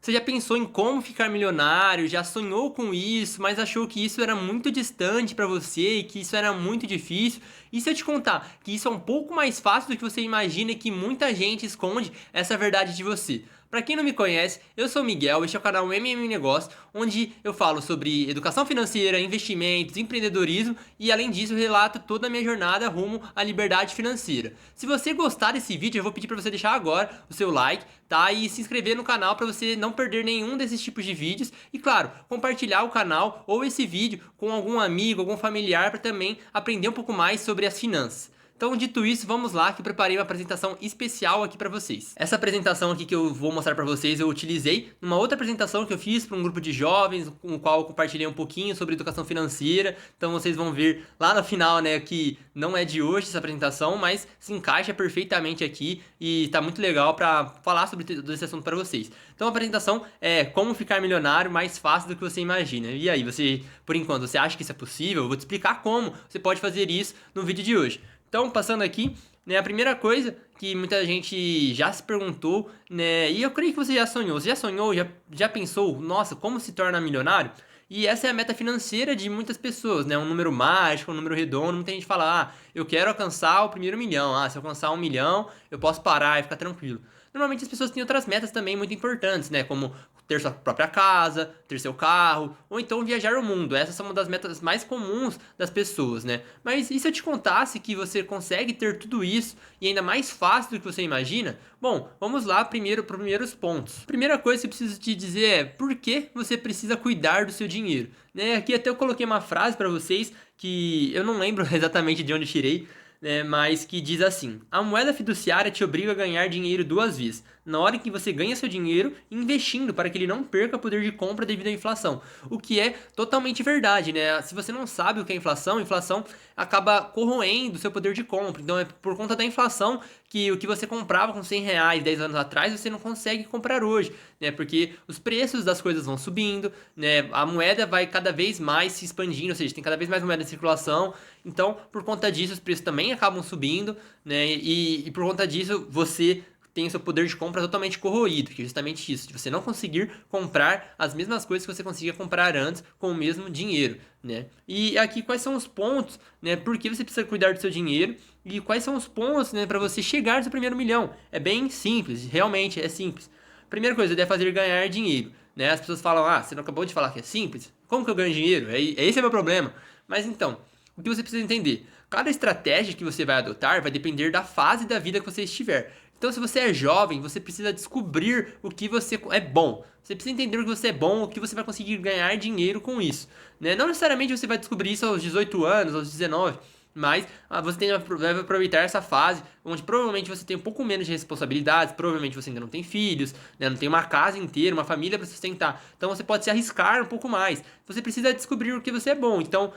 Você já pensou em como ficar milionário? Já sonhou com isso, mas achou que isso era muito distante para você e que isso era muito difícil? E se eu te contar que isso é um pouco mais fácil do que você imagina e que muita gente esconde essa verdade de você? Para quem não me conhece, eu sou o Miguel, este é o canal MM Negócio, onde eu falo sobre educação financeira, investimentos, empreendedorismo e além disso eu relato toda a minha jornada rumo à liberdade financeira. Se você gostar desse vídeo, eu vou pedir para você deixar agora o seu like, tá? E se inscrever no canal para você não perder nenhum desses tipos de vídeos e claro, compartilhar o canal ou esse vídeo com algum amigo, algum familiar para também aprender um pouco mais sobre as finanças. Então, dito isso, vamos lá que eu preparei uma apresentação especial aqui para vocês. Essa apresentação aqui que eu vou mostrar para vocês, eu utilizei numa outra apresentação que eu fiz para um grupo de jovens, com o qual eu compartilhei um pouquinho sobre educação financeira. Então, vocês vão ver lá no final, né, que não é de hoje essa apresentação, mas se encaixa perfeitamente aqui e tá muito legal para falar sobre todo esse assunto para vocês. Então, a apresentação é como ficar milionário mais fácil do que você imagina. E aí, você, por enquanto, você acha que isso é possível? Eu vou te explicar como você pode fazer isso no vídeo de hoje. Então, passando aqui, né, a primeira coisa que muita gente já se perguntou, né, e eu creio que você já sonhou. Você já sonhou, já pensou, nossa, como se torna milionário? E essa é a meta financeira de muitas pessoas, né? Um número mágico, um número redondo. Muita gente fala, ah, eu quero alcançar o primeiro milhão. Ah, se eu alcançar 1 milhão, eu posso parar e ficar tranquilo. Normalmente as pessoas têm outras metas também muito importantes, né? Como ter sua própria casa, ter seu carro, ou então viajar o mundo. Essas são uma das metas mais comuns das pessoas, né? Mas e se eu te contasse que você consegue ter tudo isso e ainda mais fácil do que você imagina? Bom, vamos lá primeiro para os primeiros pontos. Primeira coisa que eu preciso te dizer é por que você precisa cuidar do seu dinheiro, né? Aqui até eu coloquei uma frase para vocês que eu não lembro exatamente de onde eu tirei, né, mas que diz assim: a moeda fiduciária te obriga a ganhar dinheiro duas vezes. Na hora em que você ganha seu dinheiro, investindo para que ele não perca poder de compra devido à inflação. O que é totalmente verdade, né? Se você não sabe o que é inflação, a inflação acaba corroendo o seu poder de compra. Então é por conta da inflação que o que você comprava com 100 reais 10 anos atrás, você não consegue comprar hoje, né? Porque os preços das coisas vão subindo, né? A moeda vai cada vez mais se expandindo, ou seja, tem cada vez mais moeda em circulação. Então, por conta disso, os preços também acabam subindo, né? E por conta disso, você tem o seu poder de compra totalmente corroído, que é justamente isso, de você não conseguir comprar as mesmas coisas que você conseguia comprar antes com o mesmo dinheiro, né? E aqui quais são os pontos, né? Por que você precisa cuidar do seu dinheiro e quais são os pontos, né, para você chegar no seu primeiro milhão? É bem simples, realmente é simples. Primeira coisa, é fazer ganhar dinheiro, né? As pessoas falam, ah, você não acabou de falar que é simples? Como que eu ganho dinheiro? Esse é o meu problema. Mas então, o que você precisa entender? Cada estratégia que você vai adotar vai depender da fase da vida que você estiver. Então, se você é jovem, você precisa descobrir o que você é bom. Você precisa entender o que você é bom, o que você vai conseguir ganhar dinheiro com isso, né? Não necessariamente você vai descobrir isso aos 18 anos, aos 19, mas você deve aproveitar essa fase onde provavelmente você tem um pouco menos de responsabilidades, provavelmente você ainda não tem filhos, né, não tem uma casa inteira, uma família para sustentar. Então você pode se arriscar um pouco mais. Você precisa descobrir o que você é bom. Então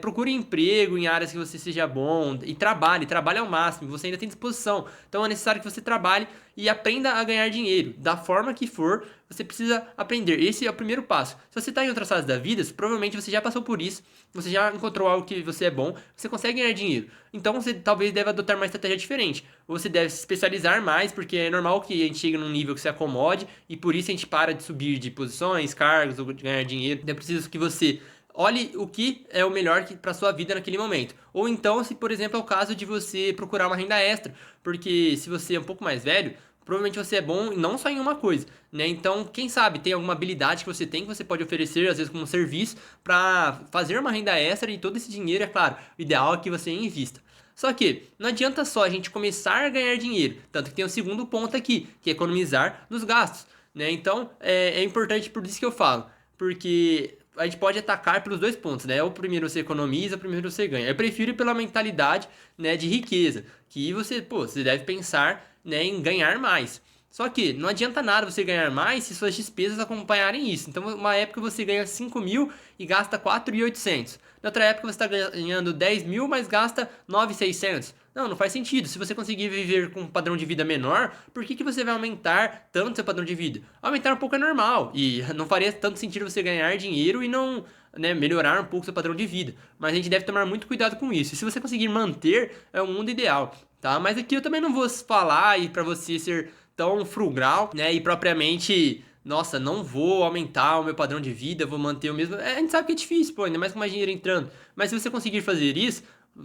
procure emprego em áreas que você seja bom e trabalhe ao máximo. Você ainda tem disposição. Então é necessário que você trabalhe e aprenda a ganhar dinheiro da forma que for. Você precisa aprender. Esse é o primeiro passo. Se você está em outras fases da vida, provavelmente você já passou por isso. Você já encontrou algo que você é bom. Você consegue ganhar dinheiro. Então você talvez deva adotar uma estratégia diferente. Ou você deve se especializar mais, porque é normal que a gente chegue num nível que se acomode e por isso a gente para de subir de posições, cargos ou de ganhar dinheiro. Então é preciso que você olhe o que é o melhor para sua vida naquele momento. Ou então, se por exemplo é o caso de você procurar uma renda extra, porque se você é um pouco mais velho, provavelmente você é bom não só em uma coisa, né? Então, quem sabe tem alguma habilidade que você tem que você pode oferecer, às vezes como um serviço, para fazer uma renda extra e todo esse dinheiro, é claro, o ideal é que você invista. Só que não adianta só a gente começar a ganhar dinheiro, tanto que tem o segundo ponto aqui, que é economizar nos gastos, né? Então, é importante por isso que eu falo, porque a gente pode atacar pelos dois pontos, né? O primeiro você economiza, o primeiro você ganha. Eu prefiro ir pela mentalidade, né, de riqueza, que você, pô, você deve pensar, né, em ganhar mais. Só que não adianta nada você ganhar mais se suas despesas acompanharem isso. Então, uma época você ganha 5 mil e gasta 4.800. Na outra época você está ganhando 10 mil, mas gasta 9.600. Não faz sentido. Se você conseguir viver com um padrão de vida menor, por que você vai aumentar tanto seu padrão de vida? Aumentar um pouco é normal. E não faria tanto sentido você ganhar dinheiro e não, né, melhorar um pouco seu padrão de vida. Mas a gente deve tomar muito cuidado com isso. E se você conseguir manter, é o mundo ideal, tá? Mas aqui eu também não vou falar e para você ser tão frugal, né, e propriamente nossa, não vou aumentar o meu padrão de vida, vou manter o mesmo. A gente sabe que é difícil, pô, ainda mais com mais dinheiro entrando. Mas se você conseguir fazer isso,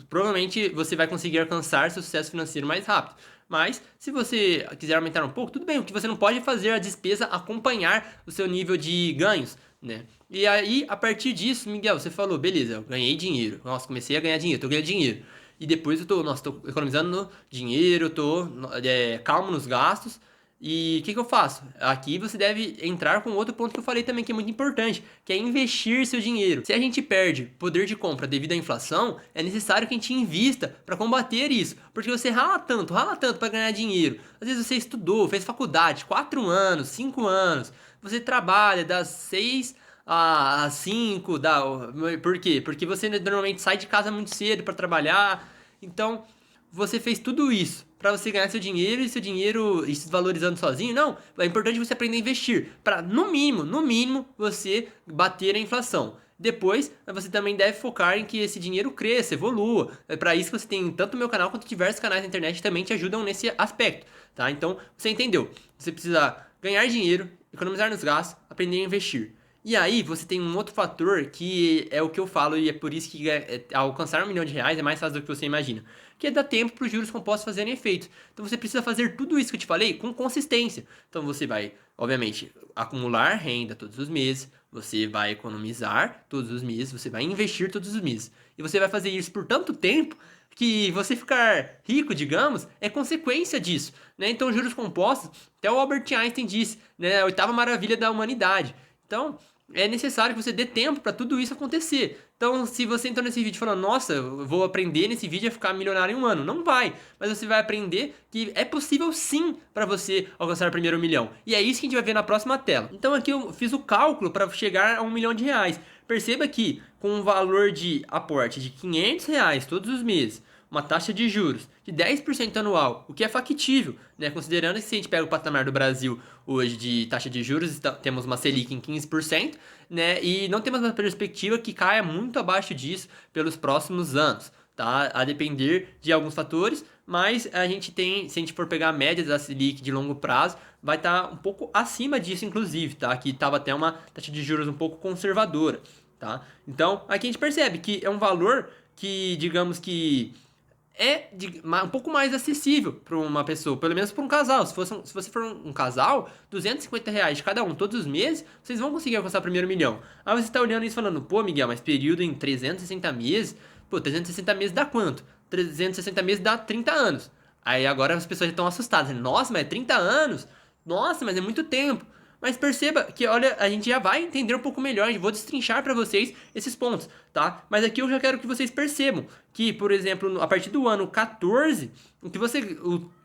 provavelmente você vai conseguir alcançar seu sucesso financeiro mais rápido. Mas, se você quiser aumentar um pouco, tudo bem. O que você não pode fazer é a despesa acompanhar o seu nível de ganhos, né? E aí, a partir disso, Miguel, você falou, beleza, eu ganhei dinheiro. Nossa, comecei a ganhar dinheiro, tô ganhando dinheiro. E depois eu tô, nossa, tô economizando dinheiro, tô calmo nos gastos. E o que eu faço? Aqui você deve entrar com outro ponto que eu falei também que é muito importante, que é investir seu dinheiro. Se a gente perde poder de compra devido à inflação, é necessário que a gente invista para combater isso, porque você rala tanto para ganhar dinheiro. Às vezes você estudou, fez faculdade, 4 anos, 5 anos, você trabalha das 6 às 5, por quê? Porque você normalmente sai de casa muito cedo para trabalhar, então você fez tudo isso para você ganhar seu dinheiro e seu dinheiro ir se valorizando sozinho? Não, é importante você aprender a investir para no mínimo, você bater a inflação. Depois, você também deve focar em que esse dinheiro cresça, evolua. É para isso que você tem tanto o meu canal quanto diversos canais na internet que também te ajudam nesse aspecto, tá? Então, você entendeu? Você precisa ganhar dinheiro, economizar nos gastos, aprender a investir. E aí, você tem um outro fator que é o que eu falo e é por isso que alcançar R$ 1 milhão é mais fácil do que você imagina, que é dar tempo para os juros compostos fazerem efeito. Então você precisa fazer tudo isso que eu te falei com consistência. Então você vai, obviamente, acumular renda todos os meses, você vai economizar todos os meses, você vai investir todos os meses. E você vai fazer isso por tanto tempo que você ficar rico, digamos, é consequência disso, né? Então juros compostos, até o Albert Einstein disse, né, a oitava maravilha da humanidade. Então, é necessário que você dê tempo para tudo isso acontecer. Então, se você entrou nesse vídeo falando, nossa, eu vou aprender nesse vídeo a ficar milionário em um ano, não vai. Mas você vai aprender que é possível sim para você alcançar o primeiro milhão. E é isso que a gente vai ver na próxima tela. Então, aqui eu fiz o cálculo para chegar a R$ 1 milhão. Perceba que com um valor de aporte de R$ 500 todos os meses, uma taxa de juros de 10% anual, o que é factível, né? Considerando que se a gente pega o patamar do Brasil hoje de taxa de juros, temos uma Selic em 15%, né? E não temos uma perspectiva que caia muito abaixo disso pelos próximos anos, tá? A depender de alguns fatores, mas a gente tem, se a gente for pegar a média da Selic de longo prazo, vai estar um pouco acima disso, inclusive, tá? Aqui estava até uma taxa de juros um pouco conservadora, tá? Então, aqui a gente percebe que é um valor que, digamos que um pouco mais acessível para uma pessoa, pelo menos para um casal. Se você for um casal, R$ 250 de cada um todos os meses, vocês vão conseguir alcançar o primeiro milhão. Aí você está olhando isso falando, pô, Miguel, mas período em 360 meses, pô, 360 meses dá quanto? 360 meses dá 30 anos. Aí agora as pessoas já estão assustadas, nossa, mas é 30 anos? Nossa, mas é muito tempo. Mas perceba que, olha, a gente já vai entender um pouco melhor, eu vou destrinchar para vocês esses pontos, tá? Mas aqui eu já quero que vocês percebam que, por exemplo, a partir do ano 14, o que você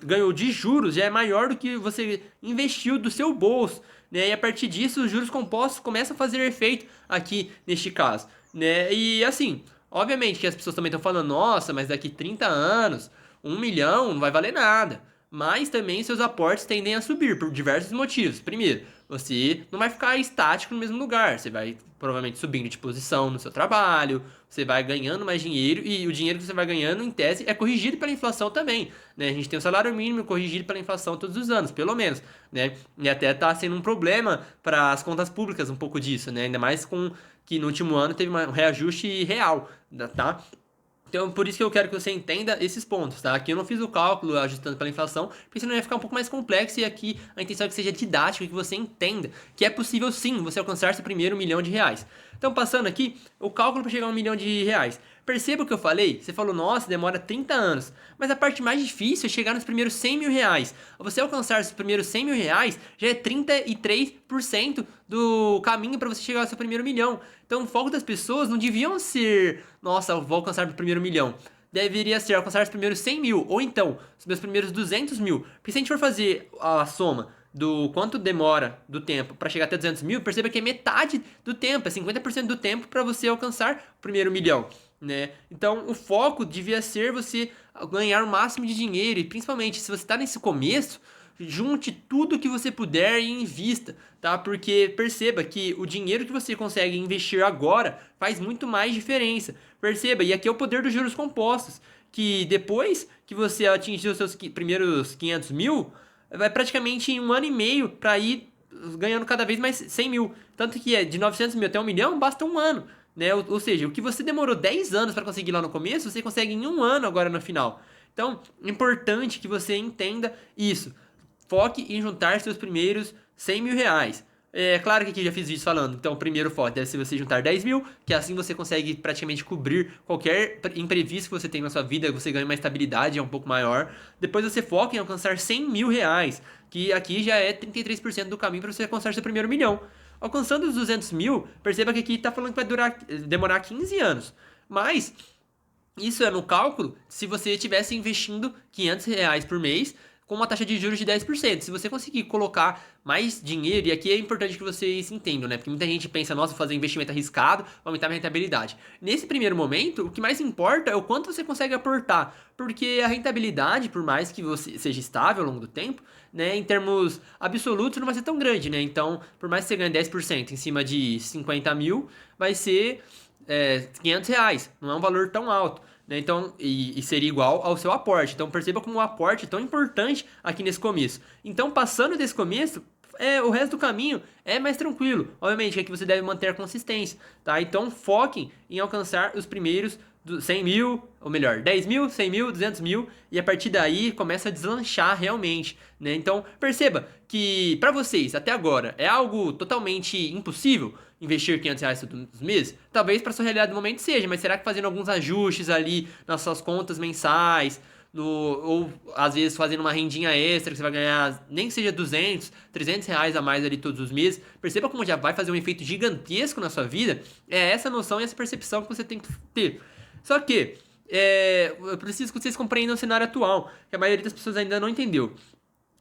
ganhou de juros já é maior do que você investiu do seu bolso, né? E a partir disso, os juros compostos começam a fazer efeito aqui neste caso, né? E assim, obviamente que as pessoas também estão falando, nossa, mas daqui 30 anos, 1 milhão não vai valer nada. Mas também seus aportes tendem a subir por diversos motivos. Primeiro, você não vai ficar estático no mesmo lugar, você vai provavelmente subindo de posição no seu trabalho, você vai ganhando mais dinheiro e o dinheiro que você vai ganhando, em tese, é corrigido pela inflação também, né? A gente tem o salário mínimo corrigido pela inflação todos os anos, pelo menos, né? E até tá sendo um problema para as contas públicas um pouco disso, né? Ainda mais com que no último ano teve um reajuste real, tá? Então, por isso que eu quero que você entenda esses pontos, tá? Aqui eu não fiz o cálculo ajustando pela inflação, porque senão ia ficar um pouco mais complexo e aqui a intenção é que seja didático e que você entenda que é possível sim você alcançar seu primeiro R$ 1 milhão. Então, passando aqui, o cálculo para chegar a R$ 1 milhão. Perceba o que eu falei? Você falou, nossa, demora 30 anos. Mas a parte mais difícil é chegar nos primeiros R$ 100 mil. Você alcançar os primeiros R$ 100 mil já é 33% do caminho para você chegar ao seu primeiro milhão. Então o foco das pessoas não deviam ser, nossa, eu vou alcançar o primeiro milhão. Deveria ser alcançar os primeiros 100 mil, ou então, os meus primeiros 200 mil. Porque se a gente for fazer a soma do quanto demora do tempo para chegar até 200 mil, perceba que é metade do tempo, é 50% do tempo para você alcançar o primeiro milhão, né? Então, o foco devia ser você ganhar o máximo de dinheiro, e principalmente se você está nesse começo, junte tudo que você puder e invista, tá? Porque perceba que o dinheiro que você consegue investir agora faz muito mais diferença. Perceba, e aqui é o poder dos juros compostos, que depois que você atingir os seus primeiros 500 mil, vai praticamente em um ano e meio para ir ganhando cada vez mais 100 mil. Tanto que de 900 mil até 1 milhão basta um ano, né? Ou seja, o que você demorou 10 anos para conseguir lá no começo, você consegue em um ano agora no final. Então, é importante que você entenda isso. Foque em juntar seus primeiros 100 mil reais. É claro que aqui já fiz vídeo falando, então o primeiro foco deve ser você juntar 10 mil, que assim você consegue praticamente cobrir qualquer imprevisto que você tem na sua vida, você ganha uma estabilidade, é um pouco maior. Depois você foca em alcançar 100 mil reais, que aqui já é 33% do caminho para você alcançar seu primeiro milhão. Alcançando os 200 mil, perceba que aqui está falando que vai demorar 15 anos, mas isso é no cálculo se você estivesse investindo 500 reais por mês com uma taxa de juros de 10%. Se você conseguir colocar mais dinheiro, e aqui é importante que vocês entendam, né? Porque muita gente pensa, nossa, fazer investimento arriscado, vai aumentar minha rentabilidade. Nesse primeiro momento, o que mais importa é o quanto você consegue aportar, porque a rentabilidade, por mais que você seja estável ao longo do tempo, né, em termos absolutos não vai ser tão grande, né? Então, por mais que você ganhe 10% em cima de 50 mil, vai ser 500 reais, não é um valor tão alto. Né? Então, e seria igual ao seu aporte. Então, perceba como o aporte é tão importante aqui nesse começo. Então, passando desse começo, o resto do caminho é mais tranquilo. Obviamente, é que você deve manter a consistência, tá? Então, foquem em alcançar os primeiros 100 mil, ou melhor, 10 mil, 100 mil, 200 mil, e a partir daí começa a deslanchar realmente, né? Então, perceba que para vocês, até agora, é algo totalmente impossível investir 500 reais todos os meses? Talvez para sua realidade do momento seja, mas será que fazendo alguns ajustes ali nas suas contas mensais, ou às vezes fazendo uma rendinha extra que você vai ganhar, nem que seja 200, 300 reais a mais ali todos os meses, perceba como já vai fazer um efeito gigantesco na sua vida? É essa noção e essa percepção que você tem que ter. Só que eu preciso que vocês compreendam o cenário atual, que a maioria das pessoas ainda não entendeu.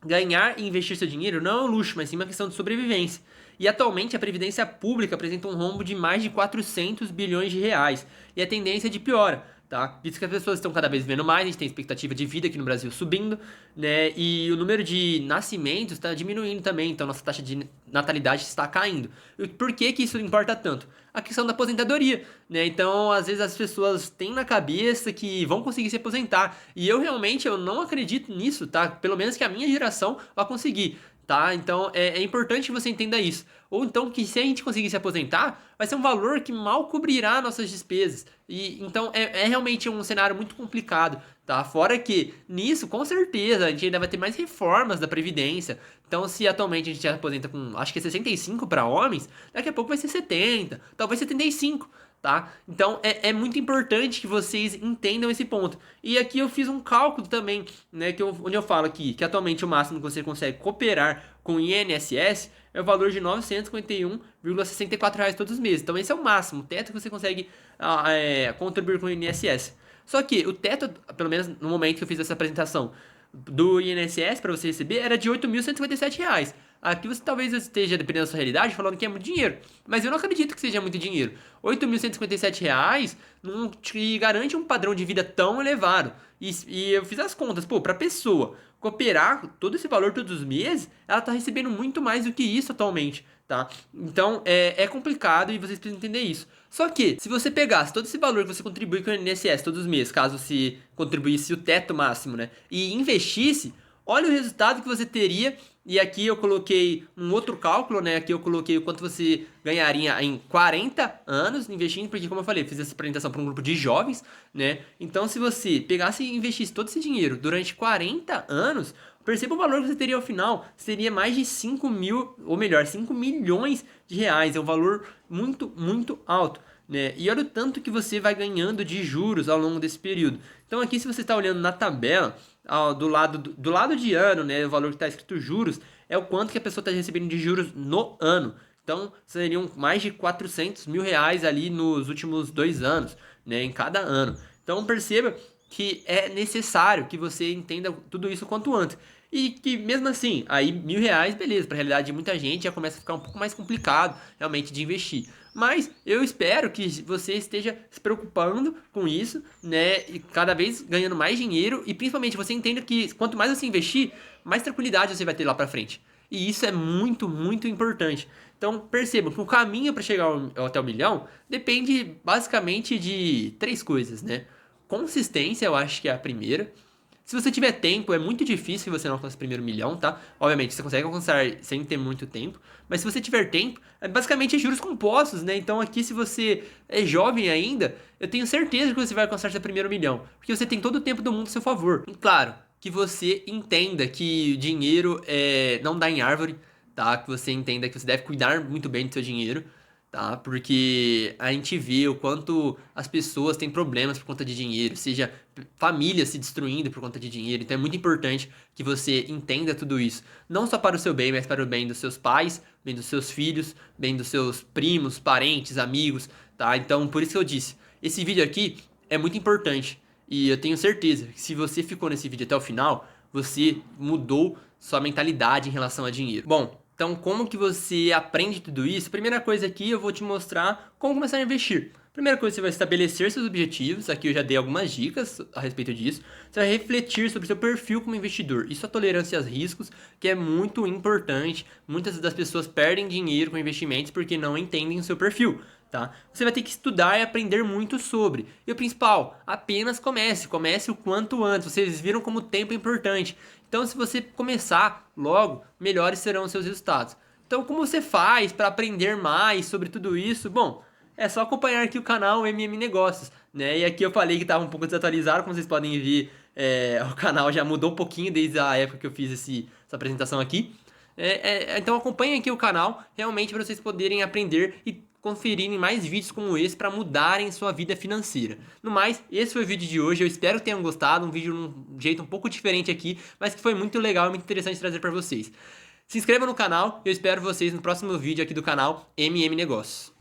Ganhar e investir seu dinheiro não é um luxo, mas sim uma questão de sobrevivência. E atualmente a Previdência Pública apresenta um rombo de mais de 400 bilhões de reais. E a tendência é de piora, tá? Visto que as pessoas estão cada vez vivendo mais, a gente tem expectativa de vida aqui no Brasil subindo, né? E o número de nascimentos está diminuindo também, então nossa taxa de natalidade está caindo. E por que que isso importa tanto? A questão da aposentadoria, né? Então, às vezes as pessoas têm na cabeça que vão conseguir se aposentar. E eu realmente não acredito nisso, tá? Pelo menos que a minha geração vai conseguir. Tá? Então é importante que você entenda isso. Ou então que se a gente conseguir se aposentar, vai ser um valor que mal cobrirá nossas despesas. E então é realmente um cenário muito complicado, tá? Fora que nisso, com certeza, a gente ainda vai ter mais reformas da Previdência. Então, se atualmente a gente se aposenta com, acho que é 65 para homens, daqui a pouco vai ser 70, talvez 75. Tá? Então é muito importante que vocês entendam esse ponto. E aqui eu fiz um cálculo também, né, onde eu falo aqui que atualmente o máximo que você consegue cooperar com o INSS é o valor de R$ 951,64 todos os meses. Então esse é o máximo, o teto que você consegue contribuir com o INSS. Só que o teto, pelo menos no momento que eu fiz essa apresentação do INSS para você receber, era de R$ 8.157. Aqui você talvez esteja, dependendo da sua realidade, falando que é muito dinheiro. Mas eu não acredito que seja muito dinheiro. R$ 8.157 não te garante um padrão de vida tão elevado. E eu fiz as contas, pô, pra pessoa cooperar todo esse valor todos os meses, ela tá recebendo muito mais do que isso atualmente, tá? Então, é complicado e vocês precisam entender isso. Só que, se você pegasse todo esse valor que você contribui com o INSS todos os meses, caso você contribuísse o teto máximo, né, e investisse, olha o resultado que você teria. E aqui eu coloquei um outro cálculo, né? Aqui eu coloquei o quanto você ganharia em 40 anos investindo, porque como eu falei, fiz essa apresentação para um grupo de jovens, né? Então se você pegasse e investisse todo esse dinheiro durante 40 anos, perceba o valor que você teria ao final, seria mais de 5 mil, ou melhor, 5 milhões de reais. É um valor muito, muito alto. Né? E olha o tanto que você vai ganhando de juros ao longo desse período. Então aqui se você está olhando na tabela, do lado de ano, né, o valor que está escrito juros, é o quanto que a pessoa está recebendo de juros no ano. Então seriam mais de 400 mil reais ali nos últimos 2 anos, né, em cada ano. Então perceba que é necessário que você entenda tudo isso quanto antes. E que mesmo assim, aí R$ 1.000, beleza, para a realidade de muita gente já começa a ficar um pouco mais complicado realmente de investir. Mas eu espero que você esteja se preocupando com isso, né? E cada vez ganhando mais dinheiro e principalmente você entenda que quanto mais você investir, mais tranquilidade você vai ter lá pra frente. E isso é muito, muito importante. Então percebam que o caminho para chegar até o milhão depende basicamente de 3 coisas, né? Consistência, eu acho que é a primeira. Se você tiver tempo, é muito difícil que você não alcance o primeiro milhão, tá? Obviamente, você consegue alcançar sem ter muito tempo, mas se você tiver tempo, basicamente é juros compostos, né? Então aqui, se você é jovem ainda, eu tenho certeza que você vai alcançar seu primeiro milhão, porque você tem todo o tempo do mundo a seu favor. E claro, que você entenda que dinheiro não dá em árvore, tá? Que você entenda que você deve cuidar muito bem do seu dinheiro, tá? Porque a gente vê o quanto as pessoas têm problemas por conta de dinheiro, seja famílias se destruindo por conta de dinheiro. Então é muito importante que você entenda tudo isso, não só para o seu bem, mas para o bem dos seus pais, bem dos seus filhos, bem dos seus primos, parentes, amigos, tá? Então, por isso que eu disse, esse vídeo aqui é muito importante e eu tenho certeza que se você ficou nesse vídeo até o final, você mudou sua mentalidade em relação a dinheiro. Bom, então, como que você aprende tudo isso? Primeira coisa aqui, eu vou te mostrar como começar a investir. Primeira coisa, você vai estabelecer seus objetivos. Aqui eu já dei algumas dicas a respeito disso. Você vai refletir sobre seu perfil como investidor e sua tolerância aos riscos, que é muito importante. Muitas das pessoas perdem dinheiro com investimentos porque não entendem o seu perfil, tá? Você vai ter que estudar e aprender muito sobre. E o principal, apenas comece. Comece o quanto antes. Vocês viram como o tempo é importante. Então, se você começar logo, melhores serão os seus resultados. Então, como você faz para aprender mais sobre tudo isso? Bom, é só acompanhar aqui o canal MM Negócios, né? E aqui eu falei que estava um pouco desatualizado, como vocês podem ver, o canal já mudou um pouquinho desde a época que eu fiz essa apresentação aqui. Então acompanhem aqui o canal, realmente para vocês poderem aprender e conferirem mais vídeos como esse para mudarem sua vida financeira. No mais, esse foi o vídeo de hoje, eu espero que tenham gostado, um vídeo de um jeito um pouco diferente aqui, mas que foi muito legal e muito interessante trazer para vocês. Se inscreva no canal e eu espero vocês no próximo vídeo aqui do canal MM Negócios.